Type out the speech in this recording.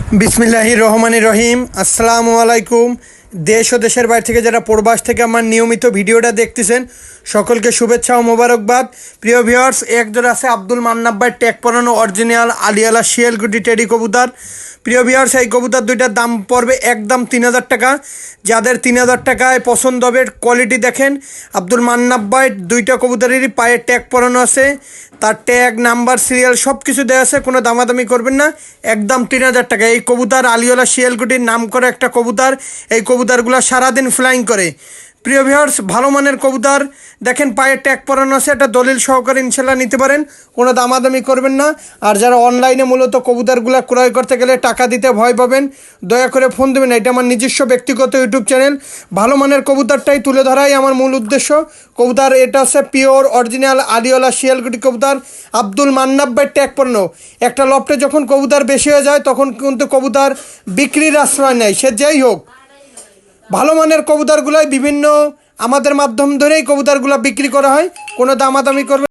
বিসমিল্লাহির রহমানির রহিম। আসসালামু আলাইকুম। দেশ ও দেশের বাইরে থেকে যারা প্রবাস থেকে আমার নিয়মিত ভিডিওটা দেখতেছেন সকলকে শুভেচ্ছা ও মোবারকবাদ। প্রিয় ভিউয়ার্স, একজোড়া আছে আব্দুল মান্নাব ভাই ট্যাগ পরানো অরিজিনাল আলিয়ালা শিয়ালকুটি টেডি কবুতর। প্রিয় ভিউয়ার্স, এই কবুতর দুইটার দাম পড়বে একদম 3000 টাকা। যাদের 3000 টাকায় পছন্দ হবে, কোয়ালিটি দেখেন। আব্দুল মান্নাব ভাই দুইটা কবুতরেরই পায়ে ট্যাগ পরানো আছে, তার ট্যাগ নাম্বার সিরিয়াল সব কিছু দেওয়া আছে, কোনো দামাদামি করবেন না, একদম 3000 টাকা। এই কবুতর আলিওলা শিয়ালকুটির নাম করে একটা কবুতর। এই কবুতরগুলো সারাদিন ফ্লাইং করে। প্রিয় ভিউয়ার্স, ভালো মানের কবুতর দেখেন, পায়ে ট্যাগ পরানো আছে, একটা দলিল সহকারে ইনশাল্লাহ নিতে পারেন, কোনো দামাদামি করবেন না। আর যারা অনলাইনে মূলত কবুতরগুলো ক্রয় করতে গেলে টাকা দিতে ভয় পাবেন, দয়া করে ফোন দেবেন। এটা আমার নিজস্ব ব্যক্তিগত ইউটিউব চ্যানেল, ভালো মানের কবুতরটাই তুলে ধরাই আমার মূল উদ্দেশ্য। কবুতর এটা হচ্ছে পিওর অরিজিনাল আলিওলা শিয়ালকুটি কবুতর, আব্দুল মান্নাব ভাই ট্যাগ পরানো। একটা লফটে যখন কবুতর বেশি হয়ে যায় তখন কিন্তু কবুতর বিক্রির আশ্রয় নেয়, সে যেই হোক। ভালো মানের কবুতরগুলোই বিভিন্ন আমাদের মাধ্যম ধরেই কবুতরগুলো বিক্রি করা হয়, কোনো দামাদামি করবে